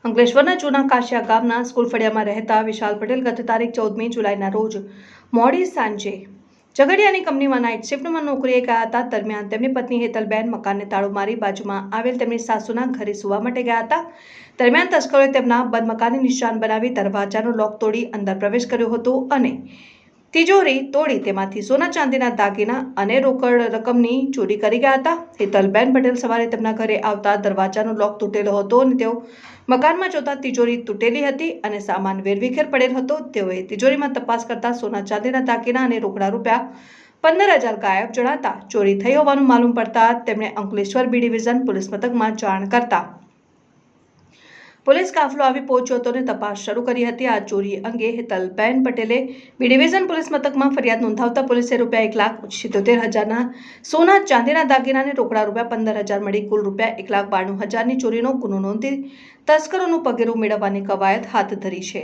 અંકલેશ્વરના જૂના કાશિયા ગામના સ્કૂલ ફળિયામાં રહેતા વિશાલ પટેલ ગત તારીખ 14મી જુલાઈના રોજ મોડી સાંજે ઝઘડિયાની કંપનીમાં નાઇટ શિફ્ટમાં નોકરીએ ગયા હતા. દરમિયાન તેમની પત્ની હેતલબેન મકાનને તાળું મારી બાજુમાં આવેલ તેમની સાસુના ઘરે સૂવા માટે ગયા હતા. દરમિયાન તસ્કરોએ તેમના બંધ મકાનને નિશાન બનાવી દરવાજાનો લોક તોડી અંદર પ્રવેશ કર્યો હતો અને તિજોરી તોડી તેમાંથી સોના ચાંદીના દાગીના અને રોકડ રકમની ચોરી કરી ગયા હતા. હેતલબેન પટેલ સવારે તેમના ઘરે આવતા દરવાજાનો લોક તૂટેલો હતો અને તેઓ મકાનમાં જોતા તિજોરી તૂટેલી હતી અને સામાન વેરવિખેર પડેલ હતો. તેઓએ તિજોરીમાં તપાસ કરતા સોના ચાંદીના દાગીના અને રોકડા રૂપિયા 15,000 ગાયબ જણાતા ચોરી થઈ હોવાનું માલુમ પડતા તેમણે અંકલેશ્વર બી ડિવિઝન પોલીસ મથકમાં જાણ કરતા પોલીસ કાફલો આવી પહોંચ્યો હતો અને તપાસ શરૂ કરી હતી. આ ચોરી અંગે હેતલબેન પટેલે બી ડિવિઝન પોલીસ મથકમાં ફરિયાદ નોંધાવતા પોલીસે રૂપિયા 1,77,000ના સોના ચાંદીના દાગીના અને રોકડા રૂપિયા 15,000 મળી કુલ રૂપિયા 1,92,000ની ચોરીનો ગુનો નોંધી તસ્કરોનું પગેરું મેળવવાની કવાયત હાથ ધરી છે.